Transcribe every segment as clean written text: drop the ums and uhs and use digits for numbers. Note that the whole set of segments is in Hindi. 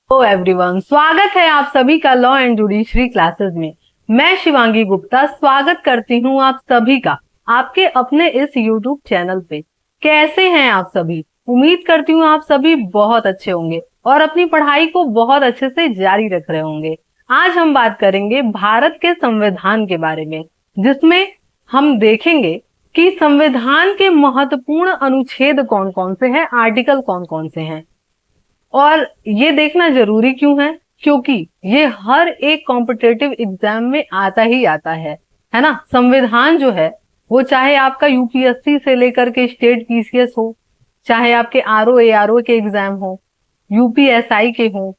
हेलो एवरीवन, स्वागत है आप सभी का लॉ एंड जुडिशरी क्लासेस में। मैं शिवांगी गुप्ता स्वागत करती हूँ आप सभी का आपके अपने इस यूट्यूब चैनल पे। कैसे हैं आप सभी? उम्मीद करती हूँ आप सभी बहुत अच्छे होंगे और अपनी पढ़ाई को बहुत अच्छे से जारी रख रहे होंगे। आज हम बात करेंगे भारत के संविधान के बारे में, जिसमें हम देखेंगे कि संविधान के महत्वपूर्ण अनुच्छेद कौन कौन से हैं, आर्टिकल कौन कौन से हैं। और ये देखना जरूरी क्यों है? क्योंकि ये हर एक कॉम्पिटेटिव एग्जाम में आता ही आता है ना। संविधान जो है वो चाहे आपका यूपीएससी से लेकर के स्टेट पीसीएस हो, चाहे आपके आरओ एआरओ के एग्जाम हो, यूपीएसआई के हो,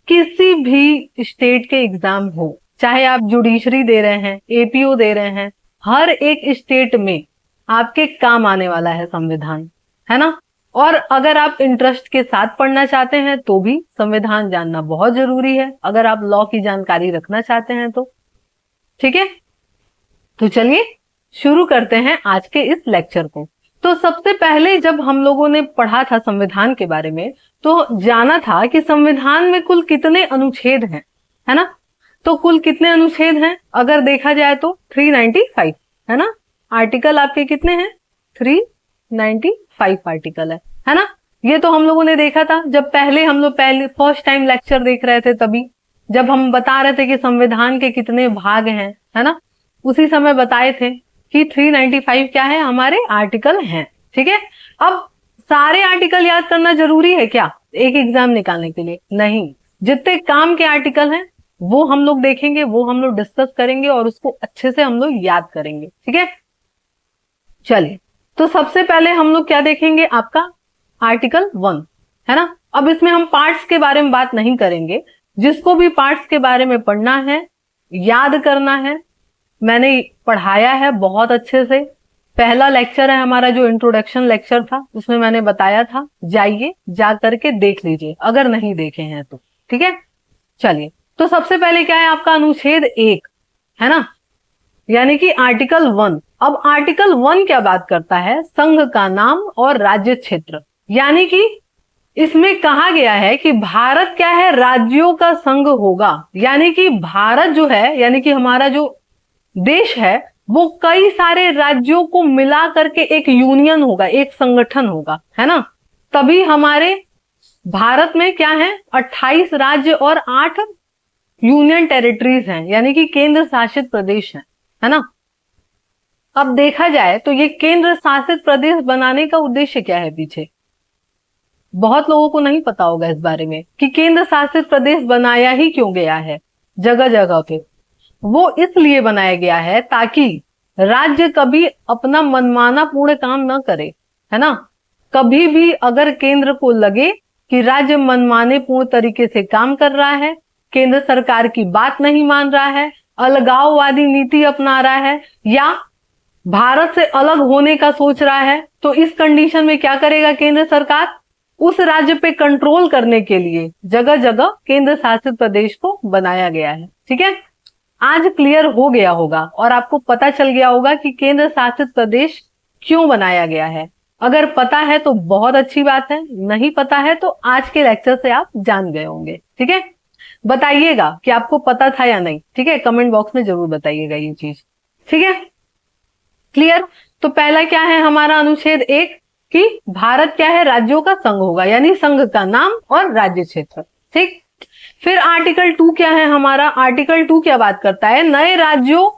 किसी भी स्टेट के एग्जाम हो, चाहे आप जुडिशरी दे रहे हैं, एपीओ दे रहे हैं, हर एक स्टेट में आपके काम आने वाला है संविधान, है ना। और अगर आप इंटरेस्ट के साथ पढ़ना चाहते हैं तो भी संविधान जानना बहुत जरूरी है, अगर आप लॉ की जानकारी रखना चाहते हैं तो। ठीक है, तो चलिए शुरू करते हैं आज के इस लेक्चर को। तो सबसे पहले जब हम लोगों ने पढ़ा था संविधान के बारे में, तो जाना था कि संविधान में कुल कितने अनुच्छेद हैं, है ना। तो कुल कितने अनुच्छेद हैं अगर देखा जाए तो 395, है ना। आर्टिकल आपके कितने हैं? 395 आर्टिकल है ना। ये तो हम लोगों ने देखा था जब हम लोग फर्स्ट टाइम लेक्चर देख रहे थे, तभी जब हम बता रहे थे कि संविधान के कितने भाग हैं, है ना, उसी समय बताए थे कि 395 क्या है, हमारे आर्टिकल हैं। ठीक है, अब सारे आर्टिकल याद करना जरूरी है क्या एक एग्जाम निकालने के लिए? नहीं, जितने काम के आर्टिकल हैं वो हम लोग देखेंगे, वो हम लोग डिस्कस करेंगे और उसको अच्छे से हम लोग याद करेंगे। ठीक है, चलिए तो सबसे पहले हम लोग क्या देखेंगे, आपका आर्टिकल 1, है ना। अब इसमें हम पार्ट्स के बारे में बात नहीं करेंगे, जिसको भी पार्ट्स के बारे में पढ़ना है, याद करना है, मैंने पढ़ाया है बहुत अच्छे से। पहला लेक्चर है हमारा जो इंट्रोडक्शन लेक्चर था, उसमें मैंने बताया था, जाइए जा करके देख लीजिए अगर नहीं देखे हैं तो। ठीक है, चलिए तो सबसे पहले क्या है आपका अनुच्छेद 1, है ना, यानी कि आर्टिकल 1। अब आर्टिकल 1 क्या बात करता है? संघ का नाम और राज्य क्षेत्र। यानी कि इसमें कहा गया है कि भारत क्या है, राज्यों का संघ होगा। यानी कि भारत जो है, यानी कि हमारा जो देश है, वो कई सारे राज्यों को मिला करके एक यूनियन होगा, एक संगठन होगा, है ना। तभी हमारे भारत में क्या है, 28 राज्य और 8 यूनियन टेरिटरीज हैं, यानी कि केंद्र शासित प्रदेश है ना। अब देखा जाए तो ये केंद्र शासित प्रदेश बनाने का उद्देश्य क्या है पीछे? बहुत लोगों को नहीं पता होगा इस बारे में कि केंद्र शासित प्रदेश बनाया ही क्यों गया है जगह जगह पे। वो इसलिए बनाया गया है ताकि राज्य कभी अपना मनमाना पूर्ण काम न करे, है ना। कभी भी अगर केंद्र को लगे कि राज्य मनमाने पूर्ण तरीके से काम कर रहा है, केंद्र सरकार की बात नहीं मान रहा है, अलगाववादी नीति अपना रहा है, या भारत से अलग होने का सोच रहा है, तो इस कंडीशन में क्या करेगा केंद्र सरकार? उस राज्य पे कंट्रोल करने के लिए जगह जगह केंद्र शासित प्रदेश को बनाया गया है। ठीक है, आज क्लियर हो गया होगा और आपको पता चल गया होगा कि केंद्र शासित प्रदेश क्यों बनाया गया है। अगर पता है तो बहुत अच्छी बात है, नहीं पता है तो आज के लेक्चर से आप जान गए होंगे। ठीक है, बताइएगा कि आपको पता था या नहीं। ठीक है, कमेंट बॉक्स में जरूर बताइएगा ये चीज। ठीक है, क्लियर। तो पहला क्या है हमारा अनुच्छेद 1 कि भारत क्या है, राज्यों का संघ होगा, यानी संघ का नाम और राज्य क्षेत्र। ठीक, फिर आर्टिकल 2 क्या है हमारा? आर्टिकल 2 क्या बात करता है? नए राज्यों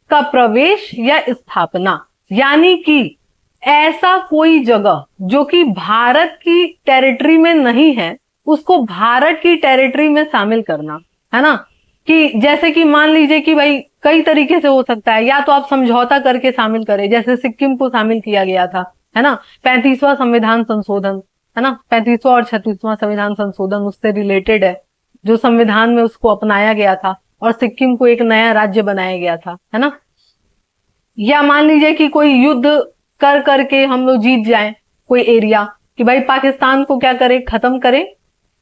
का प्रवेश या स्थापना। यानी कि ऐसा कोई जगह जो कि भारत की टेरिटरी में नहीं है, उसको भारत की टेरिटरी में शामिल करना, है ना। कि जैसे कि मान लीजिए कि भाई कई तरीके से हो सकता है, या तो आप समझौता करके शामिल करें, जैसे सिक्किम को शामिल किया गया था, है ना, 35वां संविधान संशोधन, है ना, 35वां और 36वां संविधान संशोधन उससे रिलेटेड है, जो संविधान में उसको अपनाया गया था और सिक्किम को एक नया राज्य बनाया गया था, है ना। या मान लीजिए कि कोई युद्ध कर करके हम लोग जीत जाए कोई एरिया, कि भाई पाकिस्तान को क्या करें, खत्म करें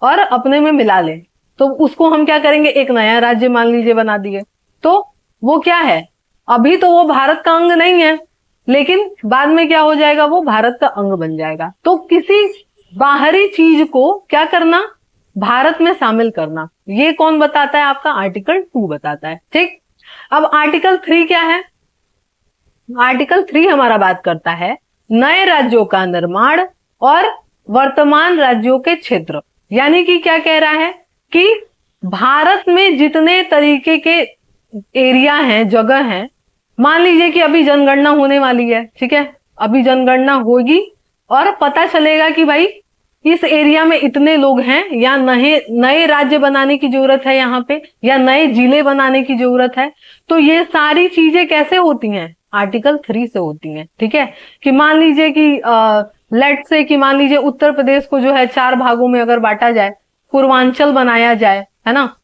और अपने में मिला लें, तो उसको हम क्या करेंगे, एक नया राज्य मान लीजिए बना दिए, तो वो क्या है, अभी तो वो भारत का अंग नहीं है, लेकिन बाद में क्या हो जाएगा, वो भारत का अंग बन जाएगा। तो किसी बाहरी चीज को क्या करना, भारत में शामिल करना, ये कौन बताता है? आपका आर्टिकल 2 बताता है। ठीक, अब आर्टिकल 3 क्या है? आर्टिकल 3 हमारा बात करता है नए राज्यों का निर्माण और वर्तमान राज्यों के क्षेत्र। यानी कि क्या कह रहा है कि भारत में जितने तरीके के एरिया हैं, जगह हैं, मान लीजिए कि अभी जनगणना होने वाली है, ठीक है, अभी जनगणना होगी और पता चलेगा कि भाई इस एरिया में इतने लोग हैं, या नए नए राज्य बनाने की जरूरत है यहाँ पे, या नए जिले बनाने की जरूरत है। तो ये सारी चीजें कैसे होती हैं? आर्टिकल 3 से होती हैं। ठीक है, कि मान लीजिए कि लेट से कि मान लीजिए उत्तर प्रदेश को जो है 4 भागों में अगर बांटा जाए, पूर्वांचल बनाया जाए, है ना,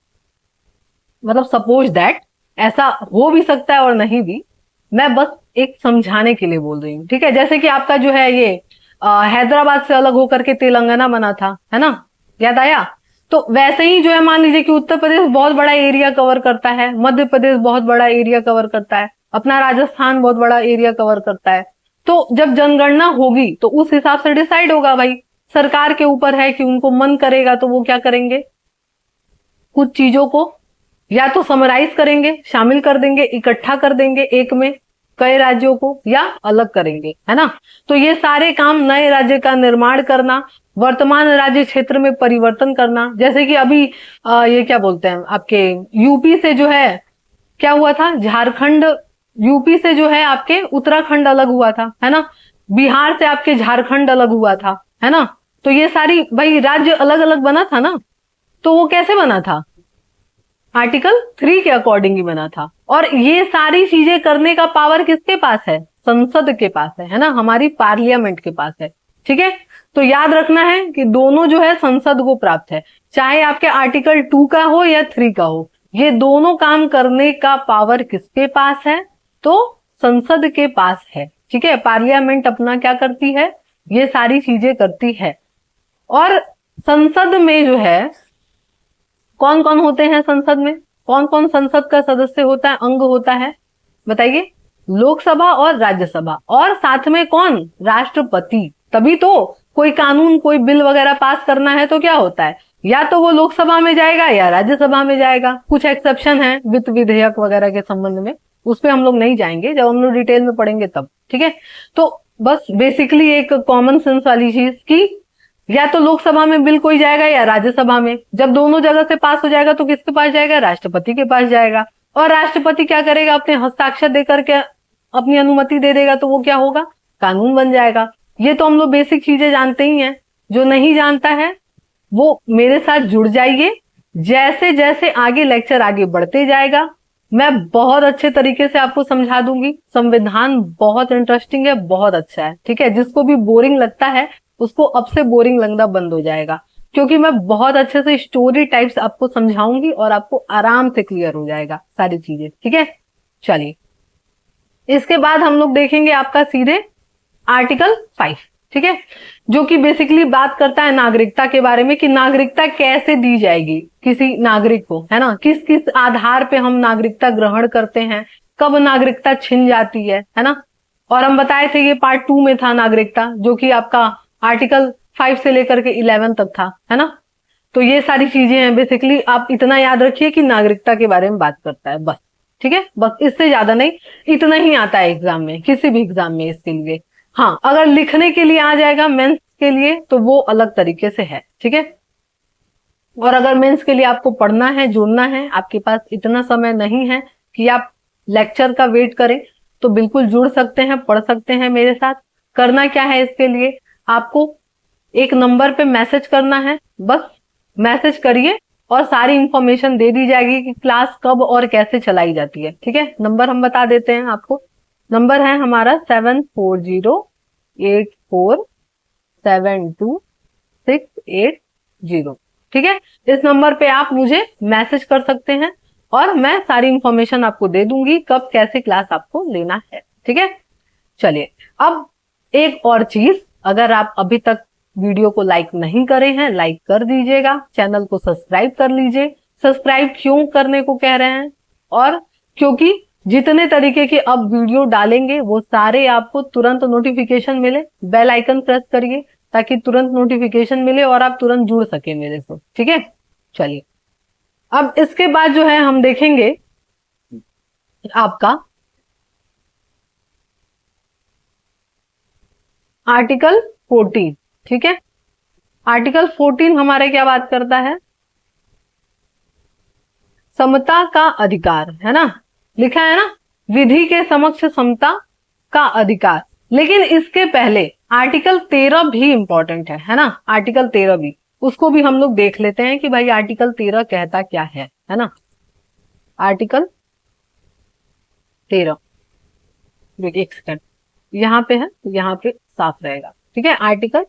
मतलब सपोज दैट, ऐसा हो भी सकता है और नहीं भी, मैं बस एक समझाने के लिए बोल रही हूँ। ठीक है, जैसे कि आपका जो है ये हैदराबाद से अलग होकर के तेलंगाना बना था, है ना, याद आया? तो वैसे ही जो है मान लीजिए कि उत्तर प्रदेश बहुत बड़ा एरिया कवर करता है, मध्य प्रदेश बहुत बड़ा एरिया कवर करता है, अपना राजस्थान बहुत बड़ा एरिया कवर करता है। तो जब जनगणना होगी तो उस हिसाब से डिसाइड होगा भाई, सरकार के ऊपर है कि उनको मन करेगा तो वो क्या करेंगे, कुछ चीजों को या तो समराइज करेंगे, शामिल कर देंगे, इकट्ठा कर देंगे एक में कई राज्यों को, या अलग करेंगे, है ना। तो ये सारे काम, नए राज्य का निर्माण करना, वर्तमान राज्य क्षेत्र में परिवर्तन करना, जैसे कि अभी ये क्या बोलते हैं आपके यूपी से जो है क्या हुआ था, झारखंड, यूपी से जो है आपके उत्तराखंड अलग हुआ था, है ना, बिहार से आपके झारखंड अलग हुआ था, है ना। तो ये सारी भाई राज्य अलग अलग बना था ना, तो वो कैसे बना था? आर्टिकल 3 के अकॉर्डिंग ही बना था। और ये सारी चीजें करने का पावर किसके पास है? संसद के पास है ना, हमारी पार्लियामेंट के पास है। ठीक है, तो याद रखना है कि दोनों जो है संसद को प्राप्त है, चाहे आपके आर्टिकल 2 का हो या 3 का हो, ये दोनों काम करने का पावर किसके पास है? तो संसद के पास है। ठीक है, पार्लियामेंट अपना क्या करती है? ये सारी चीजें करती है। और संसद में जो है कौन कौन होते हैं? संसद में कौन कौन संसद का सदस्य होता है, अंग होता है, बताइए? लोकसभा और राज्यसभा, और साथ में कौन? राष्ट्रपति। तभी तो कोई कानून, कोई बिल वगैरह पास करना है तो क्या होता है, या तो वो लोकसभा में जाएगा या राज्यसभा में जाएगा। कुछ एक्सेप्शन है वित्त विधेयक वगैरह के संबंध में, उस पर हम लोग नहीं जाएंगे, जब हम लोग डिटेल में पढ़ेंगे तब। ठीक है, तो बस बेसिकली एक कॉमन सेंस वाली चीज की, या तो लोकसभा में बिल कोई जाएगा या राज्यसभा में। जब दोनों जगह से पास हो जाएगा तो किसके पास जाएगा? राष्ट्रपति के पास जाएगा। और राष्ट्रपति क्या करेगा? अपने हस्ताक्षर देकर के अपनी अनुमति दे देगा, तो वो क्या होगा? कानून बन जाएगा। ये तो हम लोग बेसिक चीजें जानते ही हैं। जो नहीं जानता है वो मेरे साथ जुड़ जाइए, जैसे जैसे आगे लेक्चर आगे बढ़ते जाएगा मैं बहुत अच्छे तरीके से आपको समझा दूंगी। संविधान बहुत इंटरेस्टिंग है, बहुत अच्छा है। ठीक है, जिसको भी बोरिंग लगता है उसको अब से बोरिंग लगना बंद हो जाएगा, क्योंकि मैं बहुत अच्छे से स्टोरी टाइप्स आपको समझाऊंगी और आपको आराम से क्लियर हो जाएगा सारी चीजें। ठीक है, चलिए इसके बाद हम लोग देखेंगे आपका सीधे आर्टिकल 5। ठीक है, जो कि बेसिकली बात करता है नागरिकता के बारे में, कि नागरिकता कैसे दी जाएगी किसी नागरिक को, है ना, किस किस आधार पे हम नागरिकता ग्रहण करते हैं, कब नागरिकता छिन जाती है ना। और हम बताए थे ये पार्ट 2 में था नागरिकता, जो कि आपका आर्टिकल 5 से लेकर के 11 तक था, है ना। तो ये सारी चीजें हैं बेसिकली, आप इतना याद रखिए कि नागरिकता के बारे में बात करता है बस। ठीक है, बस इससे ज्यादा नहीं, इतना ही आता है एग्जाम में, किसी भी एग्जाम में इसके लिए। हाँ, अगर लिखने के लिए आ जाएगा मेंस के लिए तो वो अलग तरीके से है। ठीक है, और अगर मेंस के लिए आपको पढ़ना है, जुड़ना है, आपके पास इतना समय नहीं है कि आप लेक्चर का वेट करें, तो बिल्कुल जुड़ सकते हैं, पढ़ सकते हैं मेरे साथ। करना क्या है इसके लिए, आपको एक नंबर पे मैसेज करना है, बस मैसेज करिए और सारी इंफॉर्मेशन दे दी जाएगी कि क्लास कब और कैसे चलाई जाती है। ठीक है, नंबर हम बता देते हैं आपको। नंबर है हमारा 7408472680। ठीक है, इस नंबर पे आप मुझे मैसेज कर सकते हैं और मैं सारी इंफॉर्मेशन आपको दे दूंगी कब कैसे क्लास आपको लेना है। ठीक है, चलिए अब एक और चीज, अगर आप अभी तक वीडियो को लाइक नहीं करे हैं, लाइक कर दीजिएगा, चैनल को सब्सक्राइब कर लीजिए। सब्सक्राइब क्यों करने को कह रहे हैं? और क्योंकि जितने तरीके के अब वीडियो डालेंगे वो सारे आपको तुरंत नोटिफिकेशन मिले। बेल आइकन प्रेस करिए ताकि तुरंत नोटिफिकेशन मिले और आप तुरंत जुड़ सके मेरे से, ठीक है। चलिए, अब इसके बाद जो है हम देखेंगे आपका आर्टिकल 14, ठीक है। आर्टिकल 14 हमारे क्या बात करता है, समता का अधिकार, है ना, लिखा है ना, विधि के समक्ष समता का अधिकार। लेकिन इसके पहले आर्टिकल 13 भी इंपॉर्टेंट है ना, आर्टिकल 13 भी, उसको भी हम लोग देख लेते हैं कि भाई आर्टिकल 13 कहता क्या है ना। आर्टिकल 13, एक सेकंड, यहाँ पे है, यहाँ पे साफ रहेगा, ठीक है। आर्टिकल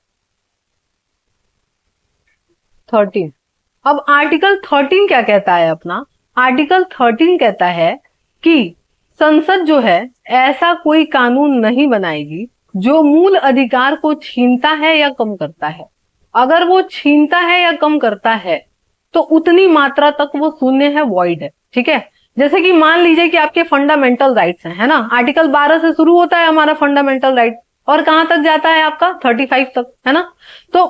13, अब आर्टिकल 13 क्या कहता है अपना, आर्टिकल 13 कहता है कि संसद जो है ऐसा कोई कानून नहीं बनाएगी जो मूल अधिकार को छीनता है या कम करता है। अगर वो छीनता है या कम करता है तो उतनी मात्रा तक वो शून्य है, वॉइड है, ठीक है। जैसे कि मान लीजिए कि आपके फंडामेंटल राइट्स हैं, है ना, आर्टिकल 12 से शुरू होता है हमारा फंडामेंटल राइट और कहां तक जाता है आपका 35 तक, है ना। तो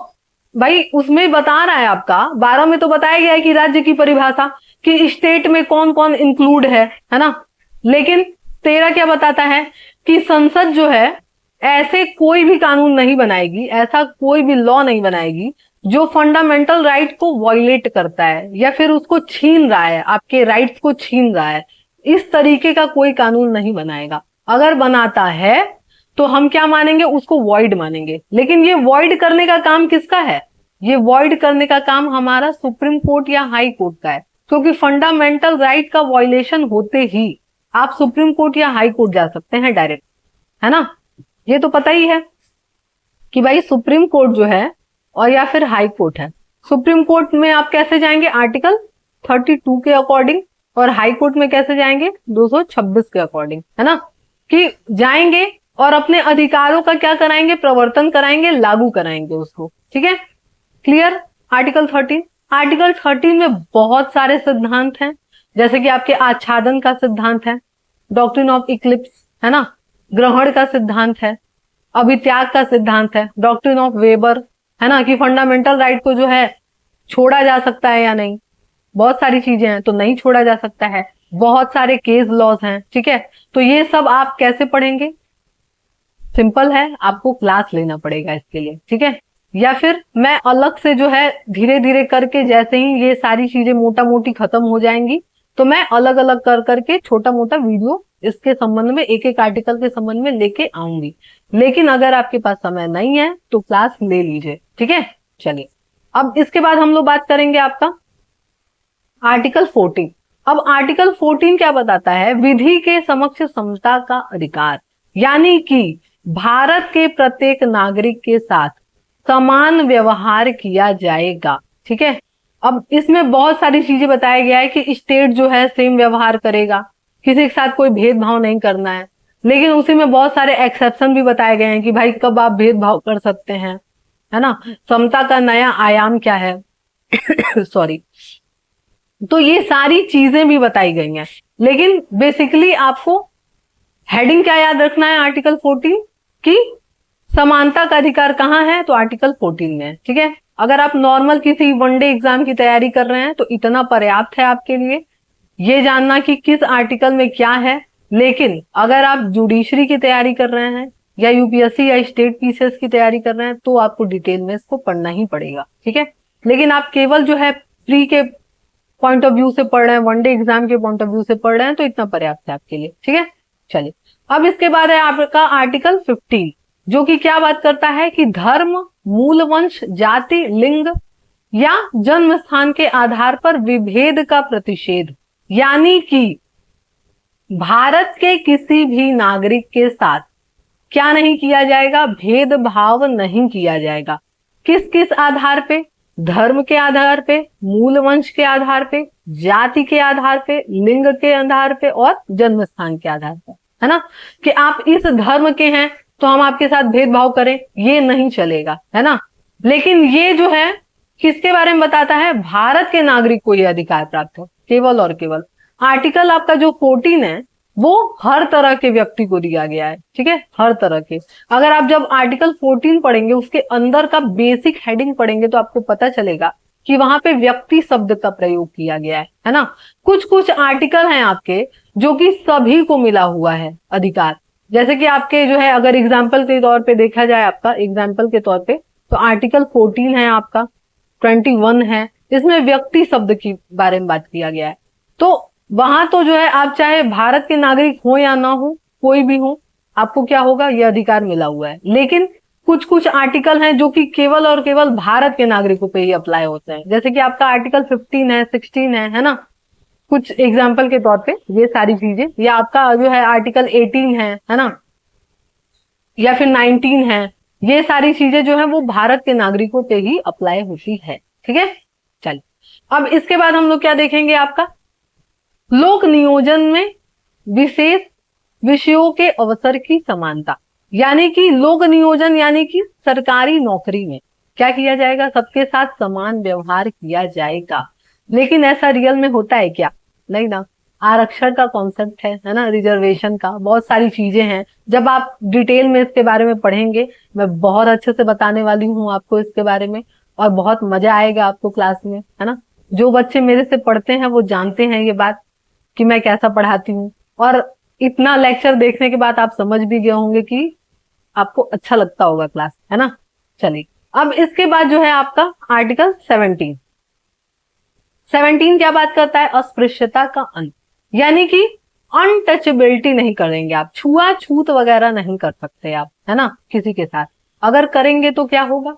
भाई उसमें बता रहा है आपका 12 में तो बताया गया है कि राज्य की परिभाषा कि स्टेट में कौन कौन इंक्लूड है ना। लेकिन 13 क्या बताता है कि संसद जो है ऐसे कोई भी कानून नहीं बनाएगी, ऐसा कोई भी लॉ नहीं बनाएगी जो फंडामेंटल राइट को वायलेट करता है या फिर उसको छीन रहा है, आपके राइट्स को छीन रहा है। इस तरीके का कोई कानून नहीं बनाएगा। अगर बनाता है तो हम क्या मानेंगे, उसको वॉइड मानेंगे। लेकिन ये वॉइड करने का काम किसका है, ये वॉइड करने का काम हमारा सुप्रीम कोर्ट या हाई कोर्ट का है, क्योंकि फंडामेंटल राइट का वायलेशन होते ही आप सुप्रीम कोर्ट या हाई कोर्ट जा सकते हैं डायरेक्ट, है ना। ये तो पता ही है कि भाई सुप्रीम कोर्ट जो है और या फिर हाई कोर्ट है। सुप्रीम कोर्ट में आप कैसे जाएंगे, आर्टिकल 32 के अकॉर्डिंग, और हाई कोर्ट में कैसे जाएंगे, 226 के अकॉर्डिंग, है ना, कि जाएंगे और अपने अधिकारों का क्या कराएंगे, प्रवर्तन कराएंगे, लागू कराएंगे उसको, ठीक है। क्लियर। आर्टिकल 13, आर्टिकल 13 में बहुत सारे सिद्धांत हैं, जैसे कि आपके आच्छादन का सिद्धांत है, डॉक्ट्रिन ऑफ इक्लिप्स, है ना, ग्रहण का सिद्धांत है, अभित्याग का सिद्धांत है, डॉक्ट्रिन ऑफ वेबर, है ना, कि फंडामेंटल राइट को जो है छोड़ा जा सकता है या नहीं। बहुत सारी चीजें हैं तो नहीं छोड़ा जा सकता है, बहुत सारे केस लॉज हैं, ठीक है। तो ये सब आप कैसे पढ़ेंगे, सिंपल है, आपको क्लास लेना पड़ेगा इसके लिए, ठीक है। या फिर मैं अलग से जो है धीरे धीरे करके, जैसे ही ये सारी चीजें मोटा मोटी खत्म हो जाएंगी तो मैं अलग अलग कर करके छोटा मोटा वीडियो इसके संबंध में, एक एक आर्टिकल के संबंध में लेके आऊंगी। लेकिन अगर आपके पास समय नहीं है तो क्लास ले लीजिए, ठीक है। चलिए, अब इसके बाद हम लोग बात करेंगे आपका आर्टिकल 14। अब आर्टिकल 14 क्या बताता है, विधि के समक्ष समता का अधिकार, यानी कि भारत के प्रत्येक नागरिक के साथ समान व्यवहार किया जाएगा, ठीक है। अब इसमें बहुत सारी चीजें बताया गया है कि स्टेट जो है सेम व्यवहार करेगा, किसी के साथ कोई भेदभाव नहीं करना है। लेकिन उसी में बहुत सारे एक्सेप्शन भी बताए गए हैं कि भाई कब आप भेदभाव कर सकते हैं, है ना, समता का नया आयाम क्या है सॉरी। तो ये सारी चीजें भी बताई गई हैं। लेकिन बेसिकली आपको हेडिंग क्या याद रखना है आर्टिकल 14 की, समानता का अधिकार कहाँ है, तो आर्टिकल 14 में है, ठीक है। अगर आप नॉर्मल किसी वनडे एग्जाम की तैयारी कर रहे हैं तो इतना पर्याप्त है आपके लिए ये जानना कि किस आर्टिकल में क्या है। लेकिन अगर आप जुडिशरी की तैयारी कर रहे हैं या यूपीएससी या स्टेट पीसीएस की तैयारी कर रहे हैं तो आपको डिटेल में इसको पढ़ना ही पड़ेगा, ठीक है। लेकिन आप केवल जो है प्री के पॉइंट ऑफ व्यू से पढ़ रहे हैं, वनडे एग्जाम के पॉइंट ऑफ व्यू से पढ़ रहे हैं तो इतना पर्याप्त है आपके लिए, ठीक है। चलिए, अब इसके बाद है आपका आर्टिकल 15, जो कि क्या बात करता है कि धर्म, मूल वंश, जाति, लिंग या जन्म स्थान के आधार पर विभेद का प्रतिषेध, यानी कि भारत के किसी भी नागरिक के साथ क्या नहीं किया जाएगा, भेदभाव नहीं किया जाएगा। किस किस आधार पे, धर्म के आधार पे, मूल वंश के आधार पे, जाति के आधार पे, लिंग के आधार पे और जन्म स्थान के आधार पे, है ना, कि आप इस धर्म के हैं तो हम आपके साथ भेदभाव करें, ये नहीं चलेगा, है ना। लेकिन ये जो है किसके बारे में बताता है, भारत के नागरिक को ये अधिकार प्राप्त है, केवल और केवल। आर्टिकल आपका जो 14 है वो हर तरह के व्यक्ति को दिया गया है, ठीक है, हर तरह के। अगर आप जब आर्टिकल 14 पढ़ेंगे, उसके अंदर का बेसिक हेडिंग पढ़ेंगे, तो आपको पता चलेगा कि वहां पे व्यक्ति शब्द का प्रयोग किया गया है ना। कुछ कुछ आर्टिकल हैं आपके जो कि सभी को मिला हुआ है अधिकार। जैसे कि आपके जो है, अगर एग्जाम्पल के तौर पे देखा जाए, आपका एग्जाम्पल के तौर पे, तो आर्टिकल 14 है आपका, 21 है, इसमें व्यक्ति शब्द के बारे में बात किया गया है। तो वहां तो जो है, आप चाहे भारत के नागरिक हो या ना हो, कोई भी हो, आपको क्या होगा, ये अधिकार मिला हुआ है। लेकिन कुछ कुछ आर्टिकल हैं जो कि केवल और केवल भारत के नागरिकों पे ही अप्लाई होते हैं। जैसे कि आपका आर्टिकल 15 है, 16 है ना, कुछ एग्जाम्पल के तौर पे ये सारी चीजें, या आपका जो है आर्टिकल 18 है ना, या फिर 19 है, ये सारी चीजें जो है वो भारत के नागरिकों पे ही अप्लाई होती है, ठीक है। चलिए, अब इसके बाद हम लोग क्या देखेंगे, आपका लोक नियोजन में विशेष विषयों के अवसर की समानता। यानी कि लोक नियोजन यानी कि सरकारी नौकरी में क्या किया जाएगा, सबके साथ समान व्यवहार किया जाएगा। लेकिन ऐसा रियल में होता है क्या, नहीं ना। आरक्षण का कॉन्सेप्ट है ना, रिजर्वेशन का, बहुत सारी चीजें हैं। जब आप डिटेल में इसके बारे में पढ़ेंगे, मैं बहुत अच्छे से बताने वाली हूँ आपको इसके बारे में, और बहुत मजा आएगा आपको क्लास में, है ना। जो बच्चे मेरे से पढ़ते हैं वो जानते हैं ये बात कि मैं कैसा पढ़ाती हूँ। और इतना लेक्चर देखने के बाद आप समझ भी गए होंगे कि आपको अच्छा लगता होगा क्लास, है ना। चलिए, अब इसके बाद जो है आपका आर्टिकल 17 क्या बात करता है, अस्पृश्यता का अंत। यानी कि अनटचेबिलिटी नहीं करेंगे आप, छुआछूत वगैरह नहीं कर सकते आप, है ना, किसी के साथ। अगर करेंगे तो क्या होगा,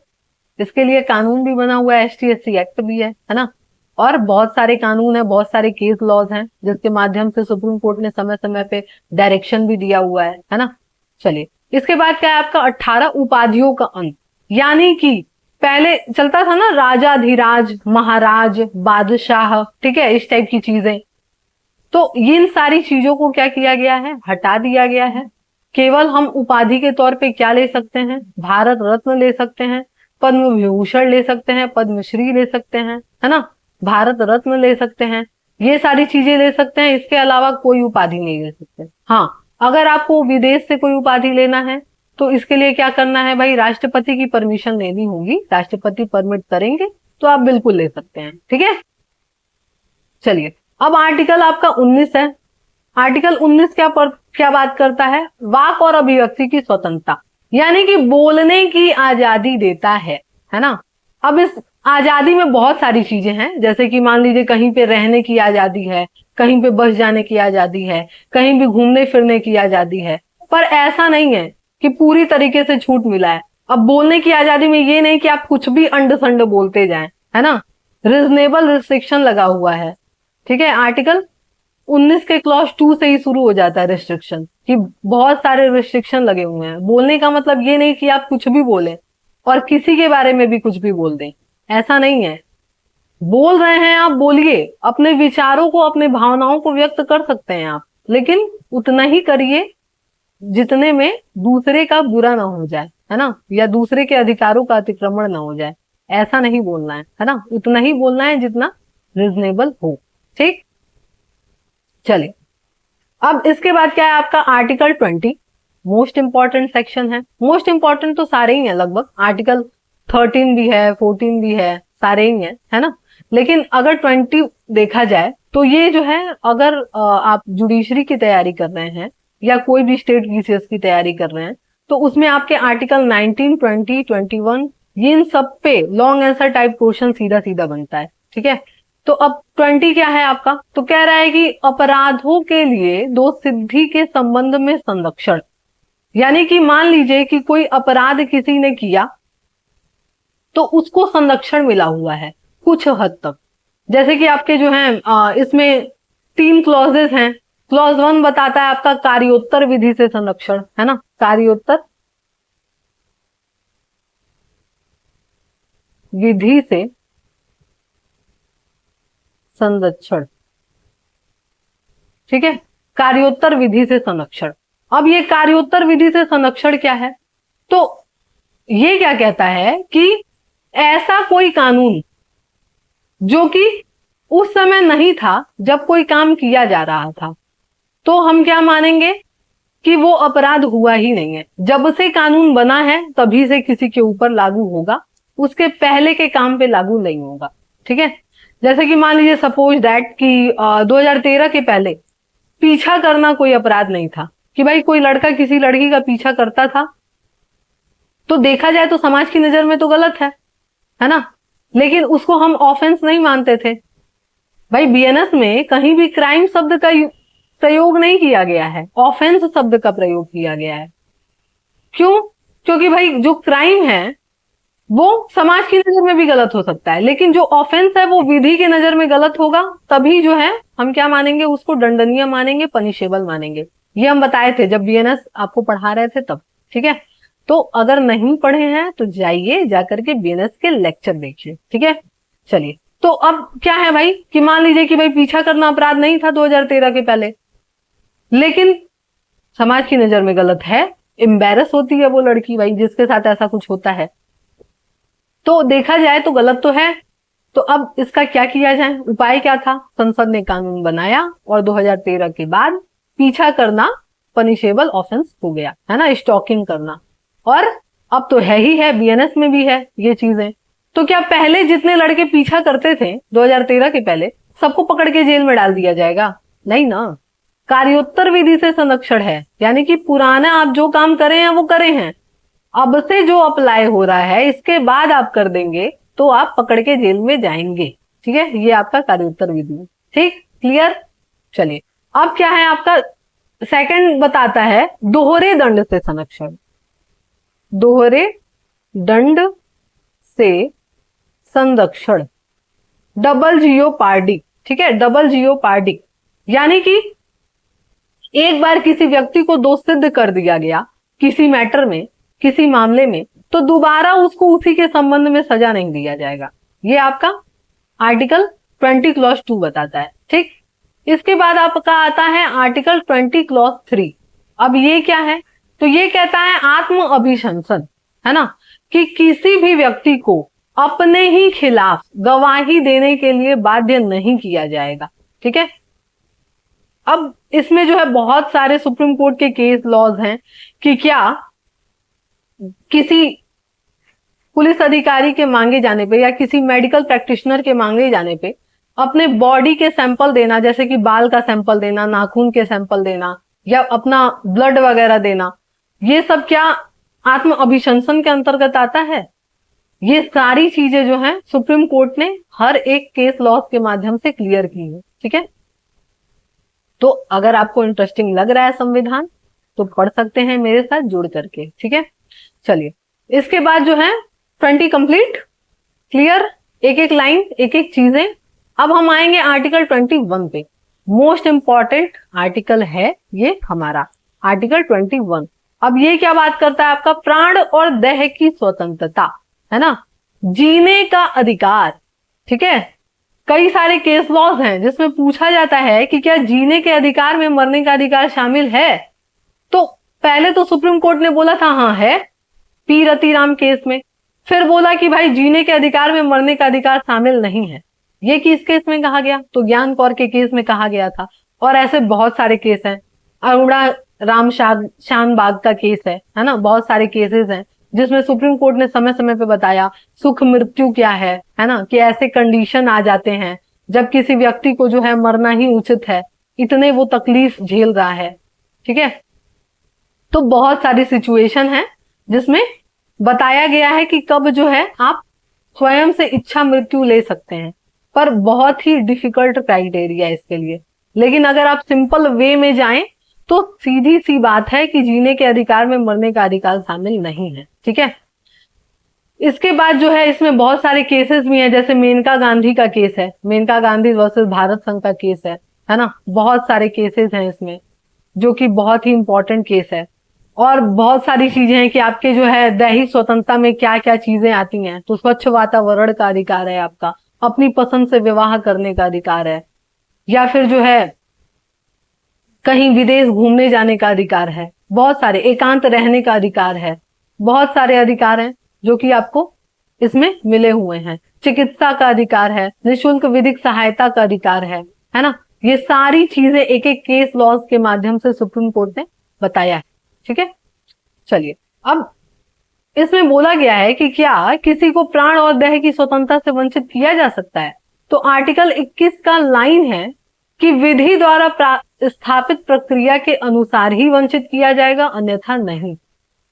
इसके लिए कानून भी बना हुआ है, ST/SC एक्ट भी है ना। और बहुत सारे कानून है, बहुत सारे केस लॉज हैं, जिसके माध्यम से सुप्रीम कोर्ट ने समय समय पे डायरेक्शन भी दिया हुआ है ना। चलिए, इसके बाद क्या है आपका 18 उपाधियों का अंत। यानी कि पहले चलता था ना, राजाधिराज, महाराज, बादशाह, ठीक है, इस टाइप की चीजें। तो इन सारी चीजों को क्या किया गया है, हटा दिया गया है। केवल हम उपाधि के तौर पे क्या ले सकते हैं, भारत रत्न ले सकते हैं, पद्म विभूषण ले सकते हैं, पद्मश्री ले सकते हैं, है ना, भारत रत्न ले सकते हैं, ये सारी चीजें ले सकते हैं। इसके अलावा कोई उपाधि नहीं ले सकते। हाँ, अगर आपको विदेश से कोई उपाधि लेना है तो इसके लिए क्या करना है भाई, राष्ट्रपति की परमिशन लेनी होगी। राष्ट्रपति परमिट करेंगे तो आप बिल्कुल ले सकते हैं, ठीक है। चलिए, अब आर्टिकल आपका 19 है। आर्टिकल 19 क्या बात करता है, वाक और अभिव्यक्ति की स्वतंत्रता, यानी कि बोलने की आजादी देता है ना। अब इस आजादी में बहुत सारी चीजें हैं, जैसे कि मान लीजिए कहीं पे रहने की आजादी है, कहीं पे बस जाने की आजादी है, कहीं भी घूमने फिरने की आजादी है। पर ऐसा नहीं है कि पूरी तरीके से छूट मिला है। अब बोलने की आजादी में ये नहीं कि आप कुछ भी अंड संड बोलते जाएं, है ना, रीजनेबल रिस्ट्रिक्शन लगा हुआ है, ठीक है। आर्टिकल 19 के क्लॉज 2 से ही शुरू हो जाता है रिस्ट्रिक्शन, कि बहुत सारे रिस्ट्रिक्शन लगे हुए हैं। बोलने का मतलब ये नहीं कि आप कुछ भी बोलें और किसी के बारे में भी कुछ भी बोल दें, ऐसा नहीं है। बोल रहे हैं आप, बोलिए, अपने विचारों को, अपने भावनाओं को व्यक्त कर सकते हैं आप, लेकिन उतना ही करिए जितने में दूसरे का बुरा ना हो जाए, है ना, या दूसरे के अधिकारों का अतिक्रमण ना हो जाए। ऐसा नहीं बोलना है ना, उतना ही बोलना है जितना रीजनेबल हो, ठीक। चलिए, अब इसके बाद क्या है आपका आर्टिकल 20, मोस्ट इंपॉर्टेंट सेक्शन है। मोस्ट इंपॉर्टेंट तो सारे ही हैं लगभग, आर्टिकल 13 भी है, 14 भी है, सारे ही हैं, है ना। लेकिन अगर 20 देखा जाए तो ये जो है, अगर आप जुडिशरी की तैयारी कर रहे हैं या कोई भी स्टेट GCS की तैयारी कर रहे हैं, तो उसमें आपके आर्टिकल 19, 20, 21 ये इन सब पे लॉन्ग आंसर टाइप क्वेश्चन सीधा सीधा बनता है, ठीक है। तो अब 20 क्या है आपका, तो कह रहा है कि अपराधों के लिए दो सिद्धि के संबंध में संरक्षण। यानी कि मान लीजिए कि कोई अपराध किसी ने किया तो उसको संरक्षण मिला हुआ है कुछ हद तक। जैसे कि आपके जो है इसमें 3 क्लॉजेस हैं। क्लॉज 1 बताता है आपका कार्योत्तर विधि से संरक्षण, है ना, कार्योत्तर विधि से संरक्षण, ठीक है, कार्योत्तर विधि से संरक्षण। अब ये कार्योत्तर विधि से संरक्षण क्या है, तो ये क्या कहता है कि ऐसा कोई कानून जो कि उस समय नहीं था जब कोई काम किया जा रहा था, तो हम क्या मानेंगे कि वो अपराध हुआ ही नहीं है। जब से कानून बना है तभी से किसी के ऊपर लागू होगा, उसके पहले के काम पे लागू नहीं होगा। ठीक है, जैसे कि मान लीजिए सपोज दैट कि 2013 के पहले पीछा करना कोई अपराध नहीं था, कि भाई कोई लड़का किसी लड़की का पीछा करता था तो देखा जाए तो समाज की नजर में तो गलत है ना, लेकिन उसको हम ऑफेंस नहीं मानते थे। भाई बीएनएस में कहीं भी क्राइम शब्द का प्रयोग नहीं किया गया है, ऑफेंस शब्द का प्रयोग किया गया है। क्यों? क्योंकि भाई जो क्राइम है वो समाज की नजर में भी गलत हो सकता है, लेकिन जो ऑफेंस है वो विधि की नजर में गलत होगा, तभी जो है हम क्या मानेंगे, उसको दंडनीय मानेंगे, पनिशेबल मानेंगे। ये हम बताए थे जब बीएनएस आपको पढ़ा रहे थे तब। ठीक है, तो अगर नहीं पढ़े हैं तो जाइए जाकर के बीएनएस के लेक्चर देखिए। ठीक है, चलिए, तो अब क्या है भाई कि मान लीजिए कि भाई पीछा करना अपराध नहीं था 2013 के पहले, लेकिन समाज की नजर में गलत है, एम्बेरस होती है वो लड़की भाई जिसके साथ ऐसा कुछ होता है, तो देखा जाए तो गलत तो है। तो अब इसका क्या किया जाए, उपाय क्या था? संसद ने कानून बनाया और 2013 के बाद पीछा करना पनिशेबल ऑफेंस हो गया, है ना, स्टॉकिंग करना। और अब तो है ही है, बीएनएस में भी है ये चीजें। तो क्या पहले जितने लड़के पीछा करते थे 2013 के पहले, सबको पकड़ के जेल में डाल दिया जाएगा? नहीं ना, कार्योत्तर विधि से संरक्षण है, यानी कि पुराना आप जो काम करे हैं वो करे हैं, अब से जो अप्लाई हो रहा है इसके बाद आप कर देंगे तो आप पकड़ के जेल में जाएंगे। ठीक है, ये आपका कार्योत्तर विधि। ठीक, क्लियर? चलिए, अब क्या है आपका सेकंड बताता है दोहरे दंड से संरक्षण। दोहरे दंड से संरक्षण, डबल जियोपार्डी। ठीक है, डबल जियोपार्डी यानी कि एक बार किसी व्यक्ति को दोष सिद्ध कर दिया गया किसी मैटर में, किसी मामले में, तो दोबारा उसको उसी के संबंध में सजा नहीं दिया जाएगा। ये आपका आर्टिकल 20 क्लॉज 2 बताता है। ठीक, इसके बाद आपका आता है आर्टिकल 20 क्लॉज 3। अब ये क्या है? तो ये कहता है आत्म अभिशंसन, है ना, कि किसी भी व्यक्ति को अपने ही खिलाफ गवाही देने के लिए बाध्य नहीं किया जाएगा। ठीक है, अब इसमें जो है बहुत सारे सुप्रीम कोर्ट के केस लॉज हैं कि क्या किसी पुलिस अधिकारी के मांगे जाने पे या किसी मेडिकल प्रैक्टिशनर के मांगे जाने पे अपने बॉडी के सैंपल देना, जैसे कि बाल का सैंपल देना, नाखून के सैंपल देना या अपना ब्लड वगैरह देना, ये सब क्या आत्म अभिशंसन के अंतर्गत आता है? ये सारी चीजें जो है सुप्रीम कोर्ट ने हर एक केस लॉज के माध्यम से क्लियर की है। ठीक है, तो अगर आपको इंटरेस्टिंग लग रहा है संविधान तो पढ़ सकते हैं मेरे साथ जुड़ करके। ठीक है, चलिए, इसके बाद जो है 20 कंप्लीट, क्लियर, एक एक लाइन, एक एक चीजें। अब हम आएंगे आर्टिकल 21 पे। मोस्ट इंपॉर्टेंट आर्टिकल है ये हमारा आर्टिकल 21। अब ये क्या बात करता है? आपका प्राण और देह की स्वतंत्रता, है ना, जीने का अधिकार। ठीक है, कई सारे केस लॉज हैं जिसमें पूछा जाता है कि क्या जीने के अधिकार में मरने का अधिकार शामिल है? तो पहले तो सुप्रीम कोर्ट ने बोला था हाँ है, पी रतिराम केस में, फिर बोला कि भाई जीने के अधिकार में मरने का अधिकार शामिल नहीं है। ये किस केस में कहा गया? तो ज्ञान कौर के केस में कहा गया था। और ऐसे बहुत सारे केस हैं, अरुणा राम शान बाग का केस है ना, बहुत सारे केसेस हैं जिसमें सुप्रीम कोर्ट ने समय समय पे बताया सुख मृत्यु क्या है ना, कि ऐसे कंडीशन आ जाते हैं जब किसी व्यक्ति को जो है मरना ही उचित है, इतने वो तकलीफ झेल रहा है। ठीक है, तो बहुत सारी सिचुएशन है जिसमें बताया गया है कि कब जो है आप स्वयं से इच्छा मृत्यु ले सकते हैं, पर बहुत ही डिफिकल्ट क्राइटेरिया इसके लिए। लेकिन अगर आप सिंपल वे में जाएं तो सीधी सी बात है कि जीने के अधिकार में मरने का अधिकार शामिल नहीं है। ठीक है, इसके बाद जो है इसमें बहुत सारे केसेस भी हैं, जैसे मेनका गांधी का केस है, मेनका गांधी वर्सेस भारत संघ का केस है ना, बहुत सारे केसेस हैं इसमें जो कि बहुत ही इंपॉर्टेंट केस है। और बहुत सारी चीजें हैं कि आपके जो है दैहिक स्वतंत्रता में क्या क्या चीजें आती हैं। तो स्वच्छ वातावरण का अधिकार है आपका, अपनी पसंद से विवाह करने का अधिकार है, या फिर जो है कहीं विदेश घूमने जाने का अधिकार है, बहुत सारे एकांत रहने का अधिकार है, बहुत सारे अधिकार हैं जो कि आपको इसमें मिले हुए हैं। चिकित्सा का अधिकार है, निःशुल्क विधिक सहायता का अधिकार है ना, ये सारी चीजें एक एक केस लॉज के माध्यम से सुप्रीम कोर्ट ने बताया है। ठीक है, चलिए अब इसमें बोला गया है कि क्या किसी को प्राण और देह की स्वतंत्रता से वंचित किया जा सकता है? तो आर्टिकल 21 का लाइन है कि विधि द्वारा स्थापित प्रक्रिया के अनुसार ही वंचित किया जाएगा, अन्यथा नहीं।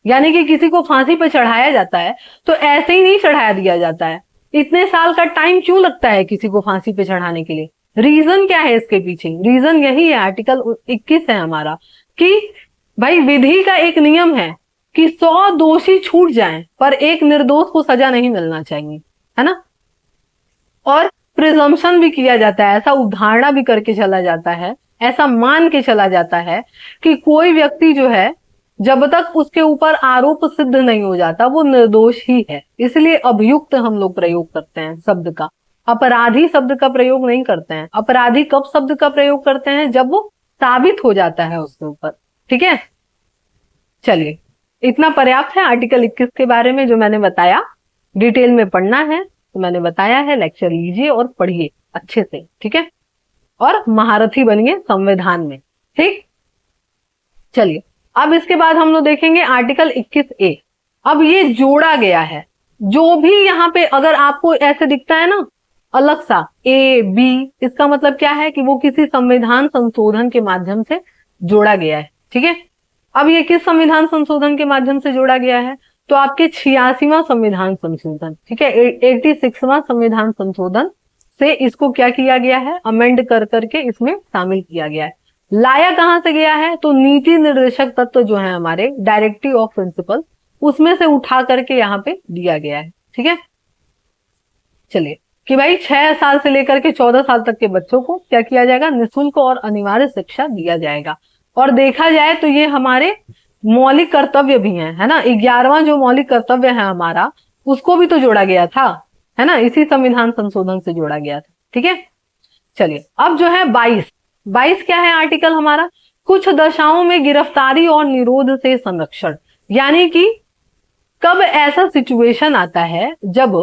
यानी कि किसी को फांसी पर चढ़ाया जाता है तो ऐसे ही नहीं चढ़ाया दिया जाता है। इतने साल का टाइम क्यों लगता है किसी को फांसी पे चढ़ाने के लिए? रीजन क्या है इसके पीछे? रीजन यही है, आर्टिकल 21 है हमारा, कि भाई विधि का एक नियम है कि 100 दोषी छूट जाएं पर एक निर्दोष को सजा नहीं मिलना चाहिए, है ना। और प्रिजम्पशन भी किया जाता है, ऐसा उदाहरण भी करके चला जाता है, ऐसा मान के चला जाता है कि कोई व्यक्ति जो है जब तक उसके ऊपर आरोप सिद्ध नहीं हो जाता वो निर्दोष ही है। इसलिए अभियुक्त हम लोग प्रयोग करते हैं शब्द का, अपराधी शब्द का प्रयोग नहीं करते हैं। अपराधी कब शब्द का प्रयोग करते हैं? जब वो साबित हो जाता है उसके ऊपर। ठीक है, चलिए इतना पर्याप्त है आर्टिकल 21 के बारे में जो मैंने बताया। डिटेल में पढ़ना है तो मैंने बताया है, लेक्चर लीजिए और पढ़िए अच्छे से। ठीक है, और महारथी बनिए संविधान में। ठीक, चलिए अब इसके बाद हम लोग देखेंगे आर्टिकल 21A। अब ये जोड़ा गया है, जो भी यहाँ पे अगर आपको ऐसे दिखता है ना अलग सा A B, इसका मतलब क्या है कि वो किसी संविधान संशोधन के माध्यम से जोड़ा गया है। ठीक है, अब ये किस संविधान संशोधन के माध्यम से जोड़ा गया है? तो आपके 86वां संविधान संशोधन, ठीक है, 86वां संविधान संशोधन से इसको क्या किया गया है? अमेंड कर करके इसमें शामिल किया गया है। लाया कहां से गया है? तो नीति निर्देशक तत्व जो है हमारे डायरेक्टिव ऑफ प्रिंसिपल, उसमें से उठा करके यहाँ पे दिया गया है। ठीक है, चलिए कि भाई 6 साल से लेकर के 14 साल तक के बच्चों को क्या किया जाएगा? निःशुल्क और अनिवार्य शिक्षा दिया जाएगा। और देखा जाए तो ये हमारे मौलिक कर्तव्य भी हैं, है ना। 11वां जो मौलिक कर्तव्य है हमारा, उसको भी तो जोड़ा गया था, है ना, इसी संविधान संशोधन से जोड़ा गया था। ठीक है, चलिए अब जो है 22 क्या है आर्टिकल हमारा? कुछ दशाओं में गिरफ्तारी और निरोध से संरक्षण। यानी कि कब ऐसा सिचुएशन आता है जब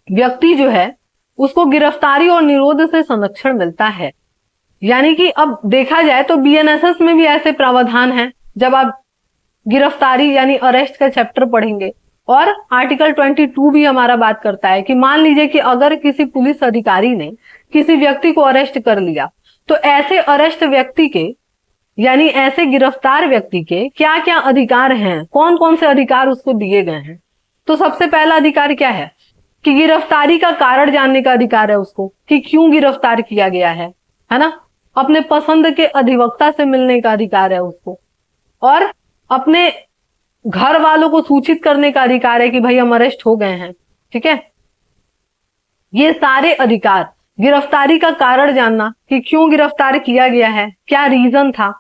व्यक्ति जो है उसको गिरफ्तारी और निरोध से संरक्षण मिलता है। यानी कि अब देखा जाए तो बीएनएसएस में भी ऐसे प्रावधान हैं। जब आप गिरफ्तारी यानी अरेस्ट का चैप्टर पढ़ेंगे, और आर्टिकल 22 भी हमारा बात करता है कि मान लीजिए कि अगर किसी पुलिस अधिकारी ने किसी व्यक्ति को अरेस्ट कर लिया, तो ऐसे अरेस्ट व्यक्ति के यानी ऐसे गिरफ्तार व्यक्ति के क्या क्या अधिकार हैं, कौन कौन से अधिकार उसको दिए गए हैं। तो सबसे पहला अधिकार क्या है कि गिरफ्तारी का कारण जानने का अधिकार है उसको, कि क्यों गिरफ्तार किया गया है ना। अपने पसंद के अधिवक्ता से मिलने का अधिकार है उसको, और अपने घर वालों को सूचित करने का अधिकार है कि भाई हम अरेस्ट हो गए हैं। ठीक है, ये सारे अधिकार, गिरफ्तारी का कारण जानना कि क्यों गिरफ्तार किया गया है, क्या रीजन था,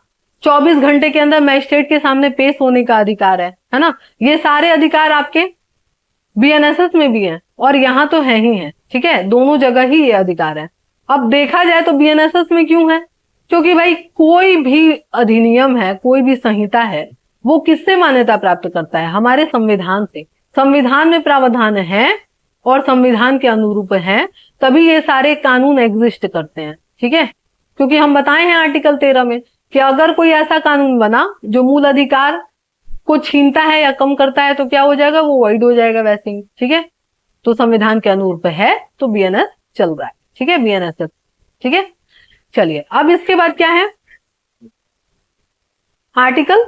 24 घंटे के अंदर मजिस्ट्रेट के सामने पेश होने का अधिकार है ना। ये सारे अधिकार आपके बीएनएसएस में भी हैं और यहाँ तो है ही है। ठीक है, दोनों जगह ही ये अधिकार है। अब देखा जाए तो बीएनएसएस में क्यों है? क्योंकि भाई कोई भी अधिनियम है, कोई भी संहिता है, वो किससे मान्यता प्राप्त करता है? हमारे संविधान से। संविधान में प्रावधान है और संविधान के अनुरूप है, तभी ये सारे कानून एग्जिस्ट करते हैं। ठीक है, क्योंकि हम बताए हैं आर्टिकल 13 में कि अगर कोई ऐसा कानून बना जो मूल अधिकार को छीनता है या कम करता है तो क्या हो जाएगा? वो वाइड हो जाएगा वैसे ही। ठीक है, तो संविधान के अनुरूप है तो बीएनएस चल रहा है। ठीक है, बीएनएसएस। ठीक है, चलिए अब इसके बाद क्या है? आर्टिकल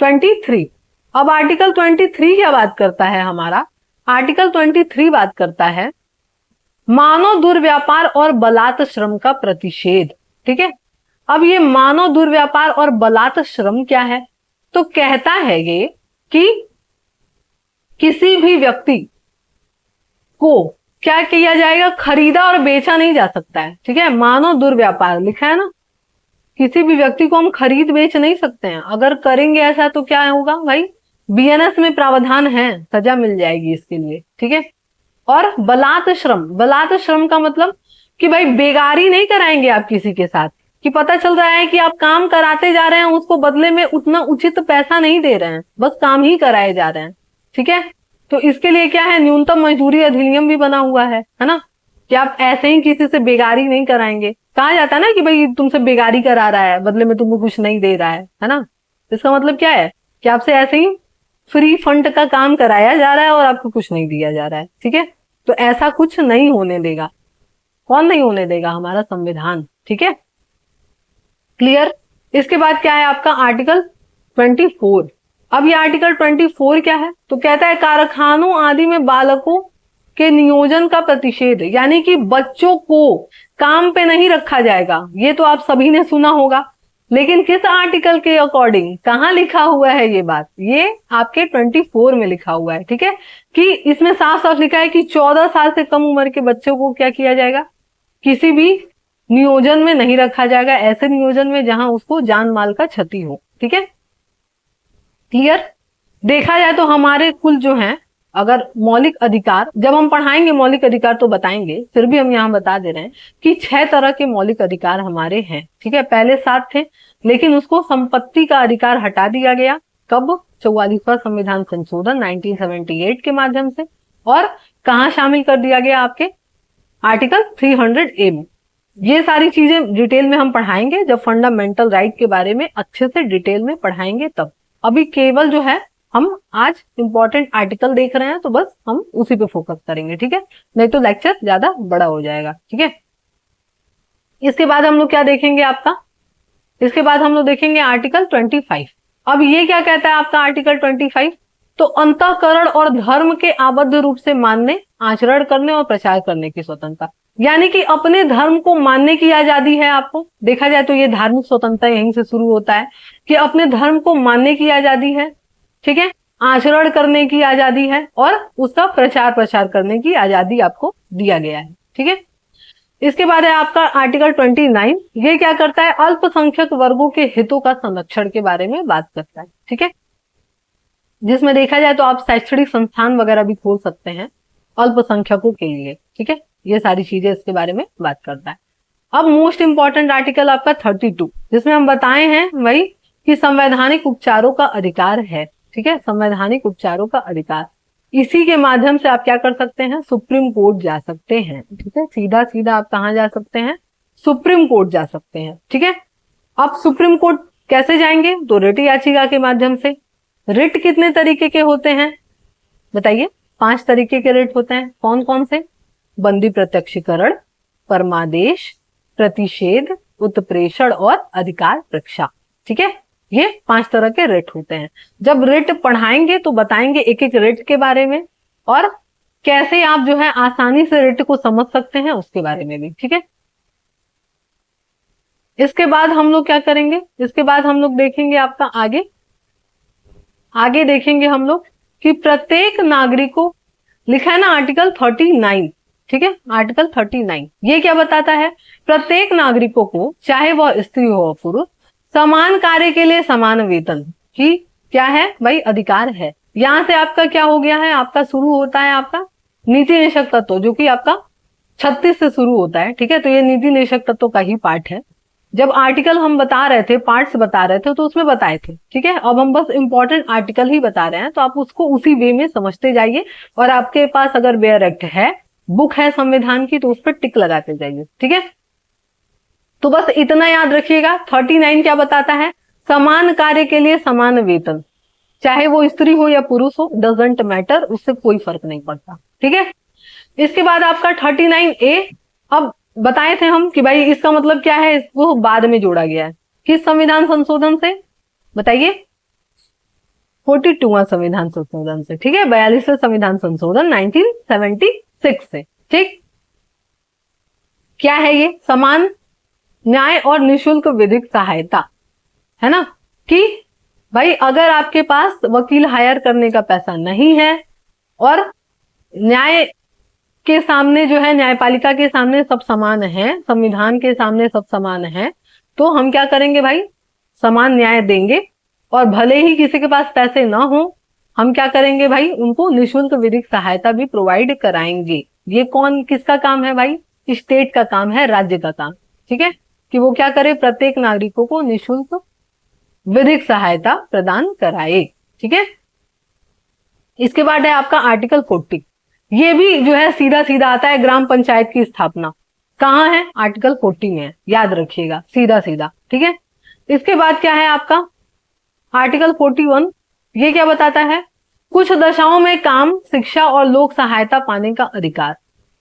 23। अब आर्टिकल 23 क्या बात करता है हमारा? आर्टिकल 23 बात करता है मानव दुर्व्यापार और बलात् श्रम का प्रतिषेध। ठीक है, अब ये मानव दुर्व्यापार और बलात् श्रम क्या है? तो कहता है ये कि किसी भी व्यक्ति को क्या किया जाएगा? खरीदा और बेचा नहीं जा सकता है। ठीक है, मानव दुर्व्यापार लिखा है ना, किसी भी व्यक्ति को हम खरीद बेच नहीं सकते हैं। अगर करेंगे ऐसा तो क्या होगा भाई? बीएनएस में प्रावधान है, सजा मिल जाएगी इसके लिए। ठीक है, और बलात् श्रम, बलात् श्रम का मतलब कि भाई बेगारी नहीं कराएंगे आप किसी के साथ, कि पता चल रहा है कि आप काम कराते जा रहे हैं, उसको बदले में उतना उचित पैसा नहीं दे रहे हैं, बस काम ही कराए जा रहे हैं। ठीक है, तो इसके लिए क्या है? न्यूनतम मजदूरी अधिनियम भी बना हुआ है ना। कि आप ऐसे ही किसी से बेगारी नहीं कराएंगे। कहा जाता है ना कि भाई तुमसे बेगारी करा रहा है, बदले में तुमको कुछ नहीं दे रहा है ना। इसका मतलब क्या है कि आपसे ऐसे ही फ्री फंड का काम कराया जा रहा है और आपको कुछ नहीं दिया जा रहा है। ठीक है, तो ऐसा कुछ नहीं होने देगा। कौन नहीं होने देगा? हमारा संविधान। ठीक है, क्लियर। इसके बाद क्या है आपका आर्टिकल 24। अब ये आर्टिकल 24 क्या है? तो कहता है कारखानों आदि में बालकों के नियोजन का प्रतिषेध, यानी कि बच्चों को काम पे नहीं रखा जाएगा। ये तो आप सभी ने सुना होगा, लेकिन किस आर्टिकल के अकॉर्डिंग, कहां लिखा हुआ है ये बात? ये आपके 24 में लिखा हुआ है। ठीक है, कि इसमें साफ साफ लिखा है कि 14 साल से कम उम्र के बच्चों को क्या किया जाएगा? किसी भी नियोजन में नहीं रखा जाएगा, ऐसे नियोजन में जहां उसको जान माल का क्षति हो। ठीक है, क्लियर। देखा जाए तो हमारे कुल जो हैं, अगर मौलिक अधिकार जब हम पढ़ाएंगे मौलिक अधिकार तो बताएंगे, फिर भी हम यहाँ बता दे रहे हैं कि 6 तरह के मौलिक अधिकार हमारे हैं। ठीक है, पहले 7 थे, लेकिन उसको संपत्ति का अधिकार हटा दिया गया। कब? 44वां संविधान संशोधन 1978 के माध्यम से। और कहाँ शामिल कर दिया गया? आपके आर्टिकल 300A में। ये सारी चीजें डिटेल में हम पढ़ाएंगे जब फंडामेंटल राइट के बारे में अच्छे से डिटेल में पढ़ाएंगे तब। अभी केवल जो है हम आज इंपॉर्टेंट आर्टिकल देख रहे हैं, तो बस हम उसी पे फोकस करेंगे। ठीक है, नहीं तो लेक्चर ज्यादा बड़ा हो जाएगा। ठीक है, इसके बाद हम लोग क्या देखेंगे आपका? इसके बाद हम लोग देखेंगे आर्टिकल 25। अब ये क्या कहता है आपका आर्टिकल 25? तो अंतःकरण और धर्म के आबद्ध रूप से मानने, आचरण करने और प्रचार करने की स्वतंत्रता, यानी कि अपने धर्म को मानने की आजादी है आपको। देखा जाए तो ये धार्मिक स्वतंत्रता यहीं से शुरू होता है कि अपने धर्म को मानने की आजादी है। ठीक है, आचरण करने की आजादी है और उसका प्रचार प्रसार करने की आजादी आपको दिया गया है। ठीक है, इसके बाद है आपका आर्टिकल 29। ये क्या करता है? अल्पसंख्यक वर्गों के हितों का संरक्षण के बारे में बात करता है। ठीक है, जिसमें देखा जाए तो आप शैक्षणिक संस्थान वगैरह भी खोल सकते हैं अल्पसंख्यकों के लिए। ठीक है, ये सारी चीजें इसके बारे में बात करता है। अब मोस्ट इंपॉर्टेंट आर्टिकल आपका 32, जिसमें हम बताए हैं वही कि संवैधानिक उपचारों का अधिकार है। ठीक है, संवैधानिक उपचारों का अधिकार, इसी के माध्यम से आप क्या कर सकते हैं? सुप्रीम कोर्ट जा सकते हैं। ठीक है, सीधा सीधा आप कहां जा सकते हैं? सुप्रीम कोर्ट जा सकते हैं। ठीक है, आप सुप्रीम कोर्ट कैसे जाएंगे? तो रिट याचिका के माध्यम से। रिट कितने तरीके के होते हैं बताइए? 5 तरीके के रिट होते हैं। कौन कौन से? बंदी प्रत्यक्षीकरण, परमादेश, प्रतिषेध, उत्प्रेषण और अधिकार प्रक्षा। ठीक है, ये 5 तरह के रिट होते हैं। जब रिट पढ़ाएंगे तो बताएंगे एक एक रिट के बारे में और कैसे आप जो है आसानी से रिट को समझ सकते हैं उसके बारे में भी। ठीक है, इसके बाद हम लोग क्या करेंगे? इसके बाद हम लोग देखेंगे आपका आगे देखेंगे हम लोग कि प्रत्येक नागरिक को, लिखा है ना आर्टिकल 39। ठीक है, आर्टिकल 39 ये क्या बताता है? प्रत्येक नागरिकों को, चाहे वह स्त्री हो पुरुष, समान कार्य के लिए समान वेतन की क्या है भाई? अधिकार है। यहां से आपका क्या हो गया है? आपका शुरू होता है आपका नीति निषेध तत्व, जो कि आपका 36 से शुरू होता है। ठीक है, तो ये नीति निषेध तत्व का ही पार्ट है। जब आर्टिकल हम बता रहे थे, पार्ट्स बता रहे थे, तो उसमें बताए थे। ठीक है, अब हम बस इंपॉर्टेंट आर्टिकल ही बता रहे हैं, तो आप उसको उसी वे में समझते जाइए। और आपके पास अगर बेयर एक्ट है, बुक है संविधान की, तो उस पर टिक लगाते जाइए। ठीक है, तो बस इतना याद रखिएगा। 39 क्या बताता है? समान कार्य के लिए समान वेतन, चाहे वो स्त्री हो या पुरुष हो, डजंट मैटर, उससे कोई फर्क नहीं पड़ता। ठीक है, इसके बाद आपका 39A। अब बताए थे हम कि भाई इसका मतलब क्या है, इसको बाद में जोड़ा गया है किस संविधान संशोधन से? बताइए, 42वां संविधान संशोधन से। ठीक है, 42वें संविधान संशोधन 1976 से। ठीक, क्या है ये? समान न्याय और निशुल्क विधिक सहायता, है ना? कि भाई अगर आपके पास वकील हायर करने का पैसा नहीं है और न्याय के सामने जो है, न्यायपालिका के सामने सब समान है, संविधान के सामने सब समान है, तो हम क्या करेंगे भाई? समान न्याय देंगे। और भले ही किसी के पास पैसे ना हो, हम क्या करेंगे भाई? उनको निशुल्क विधिक सहायता भी प्रोवाइड कराएंगे। ये कौन, किसका काम है भाई? स्टेट का काम है, राज्य का काम। ठीक है, कि वो क्या करे? प्रत्येक नागरिकों को निशुल्क विधिक सहायता प्रदान कराए। ठीक है, इसके बाद है आपका आर्टिकल 40। ये भी जो है सीधा सीधा आता है, ग्राम पंचायत की स्थापना कहाँ है, आर्टिकल 40 में है, याद रखिएगा, सीधा सीधा, ठीक है। इसके बाद क्या है आपका आर्टिकल 41, ये क्या बताता है, कुछ दशाओं में काम, शिक्षा और लोक सहायता पाने का अधिकार।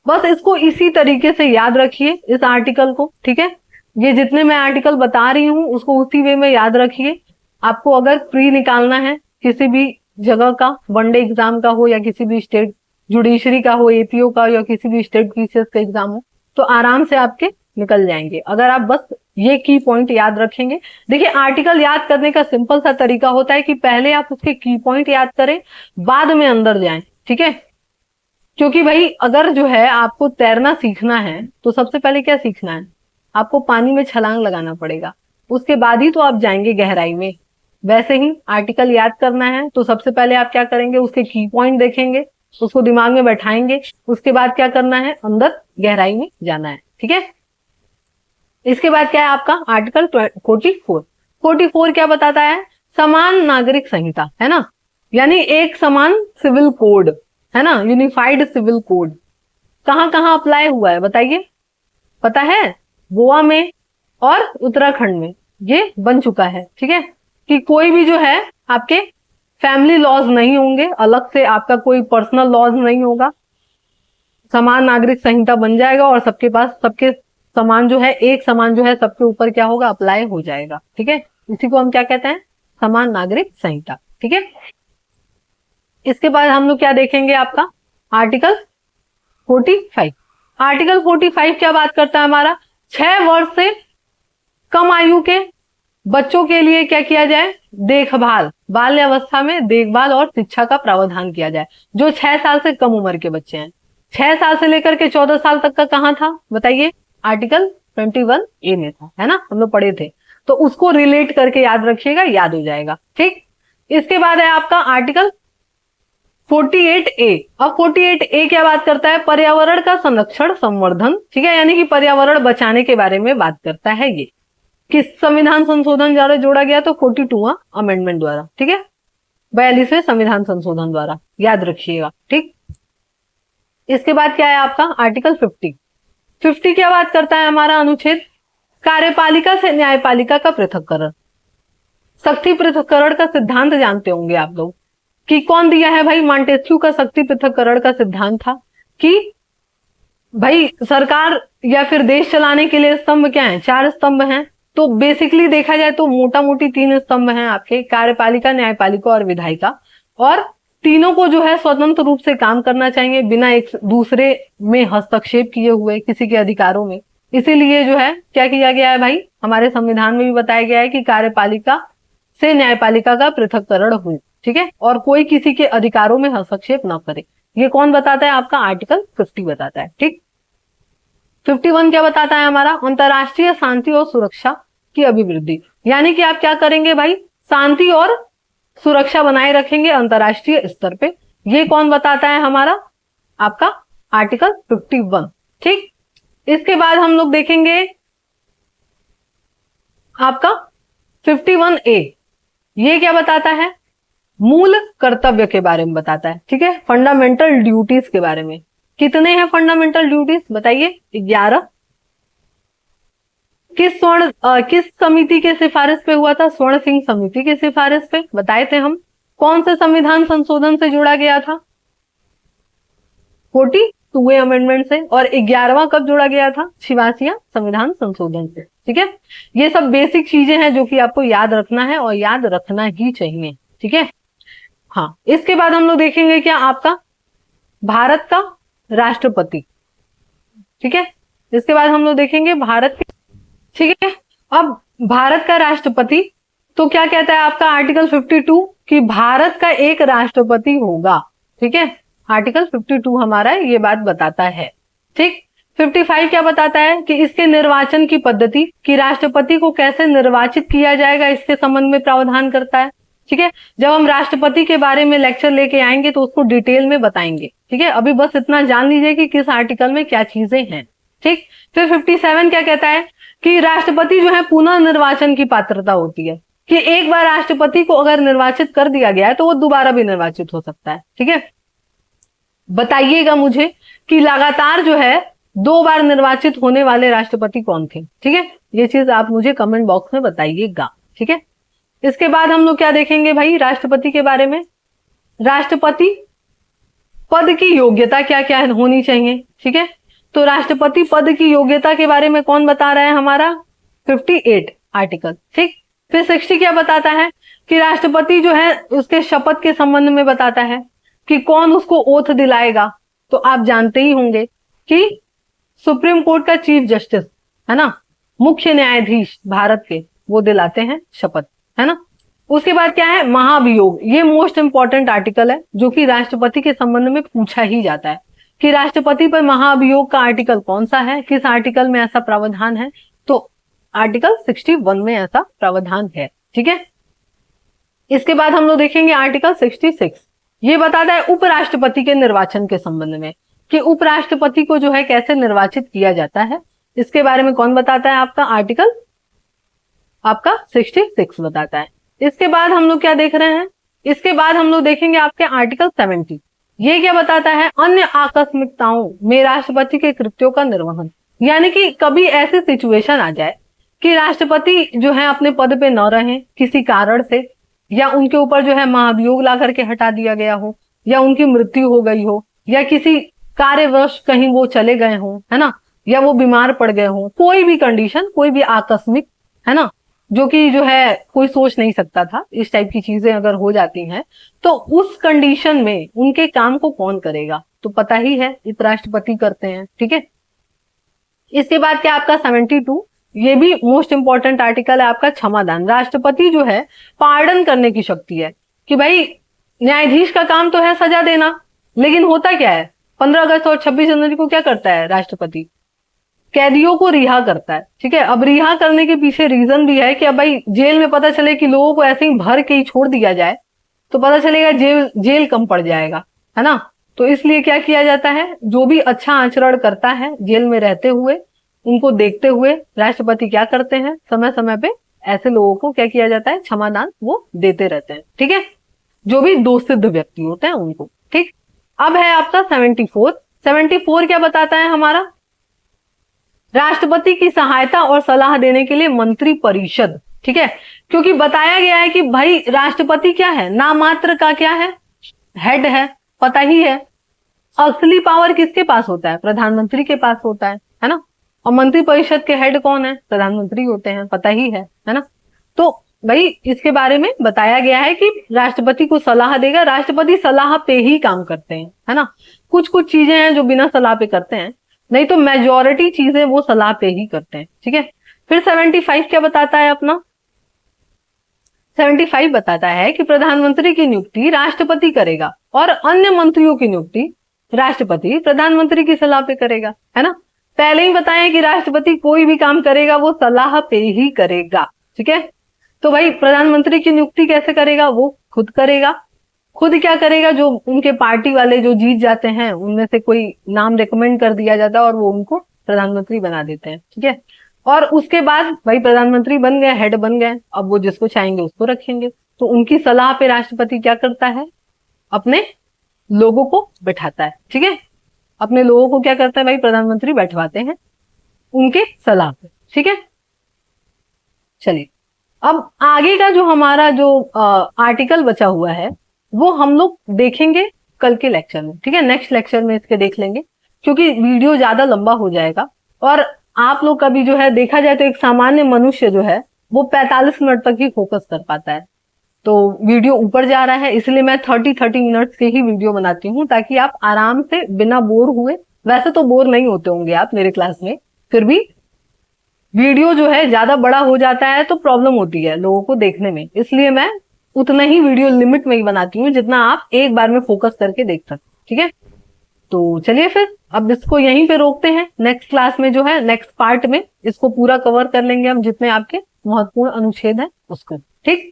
बस इसको इसी तरीके से याद रखिए इस आर्टिकल को, ठीक है। ये जितने मैं आर्टिकल बता रही हूं उसको उसी वे में याद रखिए। आपको अगर प्री निकालना है किसी भी जगह का, वनडे एग्जाम का हो या किसी भी स्टेट जुडिशरी का हो, एपीओ का या किसी भी स्टेट पीसीएस का एग्जाम हो, तो आराम से आपके निकल जाएंगे अगर आप बस ये की पॉइंट याद रखेंगे। देखिए आर्टिकल याद करने का सिंपल सा तरीका होता है कि पहले आप उसके की पॉइंट याद करें, बाद में अंदर जाएं, ठीक है। क्योंकि भाई अगर जो है आपको तैरना सीखना है तो सबसे पहले क्या सीखना है, आपको पानी में छलांग लगाना पड़ेगा, उसके बाद ही तो आप जाएंगे गहराई में। वैसे ही आर्टिकल याद करना है तो सबसे पहले आप क्या करेंगे, उसके की पॉइंट देखेंगे, उसको दिमाग में बैठाएंगे, उसके बाद क्या करना है, अंदर गहराई में जाना है, ठीक है। इसके बाद क्या है आपका आर्टिकल 44 क्या बताता है, समान नागरिक संहिता, है ना, यानी एक समान सिविल कोड, है ना, यूनिफाइड सिविल कोड कहां कहां अप्लाई हुआ है बताइए, पता है, गोवा में और उत्तराखंड में ये बन चुका है, ठीक है। कि कोई भी जो है आपके फैमिली लॉज नहीं होंगे, अलग से आपका कोई पर्सनल लॉज नहीं होगा, समान नागरिक संहिता बन जाएगा और सबके पास सबके समान जो है, एक समान जो है सबके ऊपर क्या होगा, अप्लाई हो जाएगा, ठीक है। इसी को हम क्या कहते हैं, समान नागरिक संहिता, ठीक है। इसके बाद हम लोग क्या देखेंगे आपका आर्टिकल 45। आर्टिकल 45 क्या बात करता है हमारा, 6 वर्ष से कम आयु के बच्चों के लिए क्या किया जाए, देखभाल, बाल्यावस्था में देखभाल और शिक्षा का प्रावधान किया जाए। जो 6 साल से कम उम्र के बच्चे हैं, 6 साल से लेकर के 14 साल तक का कहां था बताइए, आर्टिकल 21A में था, है ना, हम लोग पढ़े थे, तो उसको रिलेट करके याद रखिएगा, याद हो जाएगा, ठीक। इसके बाद है आपका आर्टिकल 48A। अब 48A क्या बात करता है, पर्यावरण का संरक्षण संवर्धन, ठीक है, यानी कि पर्यावरण बचाने के बारे में बात करता है। ये किस संविधान संशोधन द्वारा जोड़ा गया, तो 42वां अमेंडमेंट द्वारा, ठीक है, 42वें संविधान संशोधन द्वारा, याद रखिएगा, ठीक। इसके बाद क्या है आपका आर्टिकल 50 क्या बात करता है हमारा अनुच्छेद, कार्यपालिका से न्यायपालिका का पृथक्करण। शक्ति पृथक्करण का सिद्धांत जानते होंगे आप लोग, कि कौन दिया है भाई, मॉन्टेस्क्यू का शक्ति पृथक्करण का सिद्धांत था कि भाई सरकार या फिर देश चलाने के लिए स्तंभ क्या है, 4 स्तंभ हैं। तो बेसिकली देखा जाए तो मोटा मोटी 3 स्तंभ हैं आपके, कार्यपालिका, न्यायपालिका और विधायिका, और तीनों को जो है स्वतंत्र रूप से काम करना चाहिए, बिना एक दूसरे में हस्तक्षेप किए हुए किसी के अधिकारों में। इसीलिए जो है क्या किया गया है भाई, हमारे संविधान में भी बताया गया है कि कार्यपालिका से न्यायपालिका का पृथक्करण हो, ठीक है, और कोई किसी के अधिकारों में हस्तक्षेप न करे। ये कौन बताता है, आपका आर्टिकल 50 बताता है, ठीक। 51 क्या बताता है हमारा, अंतरराष्ट्रीय शांति और सुरक्षा की अभिवृद्धि, यानी कि आप क्या करेंगे भाई, शांति और सुरक्षा बनाए रखेंगे अंतरराष्ट्रीय स्तर पे। ये कौन बताता है हमारा, आपका आर्टिकल 51, ठीक। इसके बाद हम लोग देखेंगे आपका 51A। ये क्या बताता है, मूल कर्तव्य के बारे में बताता है, ठीक है, फंडामेंटल ड्यूटीज के बारे में। कितने हैं फंडामेंटल ड्यूटीज बताइए, 11। किस समिति के सिफारिश पे हुआ था, स्वर्ण सिंह समिति के सिफारिश पे बताए थे हम। कौन से संविधान संशोधन से जोड़ा गया था, 42वें अमेंडमेंट से, और 11वां कब जोड़ा गया था, 86वां संविधान संशोधन से, ठीक है। ये सब बेसिक चीजें हैं जो कि आपको याद रखना है और याद रखना ही चाहिए, ठीक है। हाँ, इसके बाद हम लोग देखेंगे क्या आपका भारत का राष्ट्रपति, ठीक है। इसके बाद हम लोग देखेंगे भारत के, ठीक है। अब भारत का राष्ट्रपति तो क्या कहता है आपका आर्टिकल 52 कि भारत का एक राष्ट्रपति होगा, ठीक है, आर्टिकल 52 हमारा ये बात बताता है, ठीक। 55 क्या बताता है कि इसके निर्वाचन की पद्धति, कि राष्ट्रपति को कैसे निर्वाचित किया जाएगा, इसके संबंध में प्रावधान करता है, ठीक है। जब हम राष्ट्रपति के बारे में लेक्चर लेके आएंगे तो उसको डिटेल में बताएंगे, ठीक है। अभी बस इतना जान लीजिए कि किस आर्टिकल में क्या चीजें हैं, ठीक। फिर 57 क्या कहता है कि राष्ट्रपति जो है पुनः निर्वाचन की पात्रता होती है, कि एक बार राष्ट्रपति को अगर निर्वाचित कर दिया गया है तो वो दोबारा भी निर्वाचित हो सकता है, ठीक है। बताइएगा मुझे कि लगातार जो है 2 बार निर्वाचित होने वाले राष्ट्रपति कौन थे। ठीक है, ये चीज आप मुझे कमेंट बॉक्स में बताइएगा। ठीक है, इसके बाद हम लोग क्या देखेंगे भाई राष्ट्रपति के बारे में। राष्ट्रपति पद की योग्यता क्या क्या होनी चाहिए। ठीक है, तो राष्ट्रपति पद की योग्यता के बारे में कौन बता रहा है, हमारा 58 आर्टिकल। ठीक, फिर 60 क्या बताता है कि राष्ट्रपति जो है उसके शपथ के संबंध में बताता है कि कौन उसको ओथ दिलाएगा। तो आप जानते ही होंगे कि सुप्रीम कोर्ट का चीफ जस्टिस है ना, मुख्य न्यायाधीश भारत के, वो दिलाते हैं शपथ, है ना। उसके बाद क्या है, महाभियोग। ये मोस्ट इंपॉर्टेंट आर्टिकल है जो कि राष्ट्रपति के संबंध में पूछा ही जाता है कि राष्ट्रपति पर महाभियोग का आर्टिकल कौन सा है, किस आर्टिकल में ऐसा प्रावधान है। तो आर्टिकल 61 में ऐसा प्रावधान है। ठीक है, इसके बाद हम लोग देखेंगे आर्टिकल 66। ये बताता है उपराष्ट्रपति के निर्वाचन के संबंध में कि उपराष्ट्रपति को जो है कैसे निर्वाचित किया जाता है। इसके बारे में कौन बताता है, आपका आर्टिकल आपका 66 बताता है। इसके बाद हम लोग क्या देख रहे हैं, इसके बाद हम लोग देखेंगे आपके आर्टिकल 70। ये क्या बताता है, अन्य आकस्मिकताओं में राष्ट्रपति के कृत्यों का निर्वहन। यानी कि कभी ऐसी सिचुएशन आ जाए कि राष्ट्रपति जो है अपने पद पे न रहे किसी कारण से, या उनके ऊपर जो है महाभियोग ला करके हटा दिया गया हो, या उनकी मृत्यु हो गई हो, या किसी कार्यवश कहीं वो चले गए हो, है ना, या वो बीमार पड़ गए हो, कोई भी कंडीशन, कोई भी आकस्मिक, है ना, जो कि जो है कोई सोच नहीं सकता था, इस टाइप की चीजें अगर हो जाती हैं तो उस कंडीशन में उनके काम को कौन करेगा, तो पता ही है उपराष्ट्रपति करते हैं। ठीक है, इसके बाद क्या आपका 72, ये भी मोस्ट इंपॉर्टेंट आर्टिकल है आपका, क्षमादान। राष्ट्रपति जो है पार्डन करने की शक्ति है कि भाई न्यायाधीश का काम तो है सजा देना, लेकिन होता क्या है 15 अगस्त और 26 जनवरी को क्या करता है राष्ट्रपति, कैदियों को रिहा करता है। ठीक है, अब रिहा करने के पीछे रीजन भी है कि अब भाई जेल में पता चले कि लोगों को ऐसे ही भर के ही छोड़ दिया जाए तो पता चलेगा जेल कम पड़ जाएगा, है ना। तो इसलिए क्या किया जाता है, जो भी अच्छा आचरण करता है जेल में रहते हुए, उनको देखते हुए राष्ट्रपति क्या करते हैं, समय समय पे ऐसे लोगों को क्या किया जाता है, क्षमादान वो देते रहते हैं। ठीक है, जो भी दोषित व्यक्ति होते हैं उनको। ठीक, अब है आपका 74 क्या बताता है हमारा, राष्ट्रपति की सहायता और सलाह देने के लिए मंत्री परिषद। ठीक है, क्योंकि बताया गया है कि भाई राष्ट्रपति क्या है, नामात्र का क्या है, हेड है, पता ही है। असली पावर किसके पास होता है, प्रधानमंत्री के पास होता है ना। और मंत्री परिषद के हेड कौन है, प्रधानमंत्री होते हैं, पता ही है ना। तो भाई इसके बारे में बताया गया है कि राष्ट्रपति को सलाह देगा, राष्ट्रपति सलाह पे ही काम करते हैं, है ना। कुछ कुछ चीजें हैं जो बिना सलाह पे करते हैं, नहीं तो मेजॉरिटी चीजें वो सलाह पे ही करते हैं। ठीक है, फिर 75 क्या बताता है अपना, 75 बताता है कि प्रधानमंत्री की नियुक्ति राष्ट्रपति करेगा और अन्य मंत्रियों की नियुक्ति राष्ट्रपति प्रधानमंत्री की सलाह पे करेगा, है ना। पहले ही बताया कि राष्ट्रपति कोई भी काम करेगा वो सलाह पे ही करेगा। ठीक है, तो भाई प्रधानमंत्री की नियुक्ति कैसे करेगा, वो खुद करेगा। खुद क्या करेगा, जो उनके पार्टी वाले जो जीत जाते हैं उनमें से कोई नाम रिकमेंड कर दिया जाता है और वो उनको प्रधानमंत्री बना देते हैं। ठीक है, और उसके बाद भाई प्रधानमंत्री बन गए, हेड बन गए, अब वो जिसको चाहेंगे उसको रखेंगे। तो उनकी सलाह पे राष्ट्रपति क्या करता है, अपने लोगों को बैठाता है। ठीक है, अपने लोगों को क्या करता है भाई, प्रधानमंत्री बैठवाते हैं उनके सलाह पे। ठीक है, चलिए अब आगे का जो हमारा जो आर्टिकल बचा हुआ है वो हम लोग देखेंगे कल के लेक्चर में। ठीक है, नेक्स्ट लेक्चर में इसके देख लेंगे, क्योंकि वीडियो ज्यादा लंबा हो जाएगा। और आप लोग का भी जो है देखा जाए तो एक सामान्य मनुष्य जो है वो 45 मिनट तक ही फोकस कर पाता है, तो वीडियो ऊपर जा रहा है, इसलिए मैं 30 मिनट्स के ही वीडियो बनाती हूँ ताकि आप आराम से बिना बोर हुए, वैसे तो बोर नहीं होते होंगे आप मेरे क्लास में, फिर भी वीडियो जो है ज्यादा बड़ा हो जाता है तो प्रॉब्लम होती है लोगों को देखने में, इसलिए मैं उतना ही वीडियो लिमिट में ही बनाती हूँ जितना आप एक बार में फोकस करके देख सकते। ठीक है, तो चलिए फिर अब इसको यहीं पे रोकते हैं। नेक्स्ट क्लास में जो है नेक्स्ट पार्ट में इसको पूरा कवर कर लेंगे हम, जितने आपके महत्वपूर्ण अनुच्छेद हैं उसको। ठीक,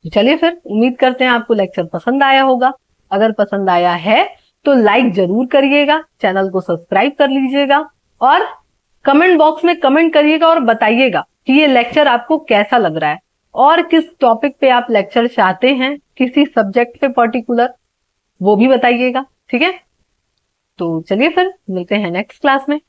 तो चलिए फिर उम्मीद करते हैं आपको लेक्चर पसंद आया होगा। अगर पसंद आया है तो लाइक जरूर करिएगा, चैनल को सब्सक्राइब कर लीजिएगा और कमेंट बॉक्स में कमेंट करिएगा और बताइएगा कि ये लेक्चर आपको कैसा लग रहा है और किस टॉपिक पे आप लेक्चर चाहते हैं, किसी सब्जेक्ट पे पर्टिकुलर, वो भी बताइएगा। ठीक है, तो चलिए फिर मिलते हैं नेक्स्ट क्लास में।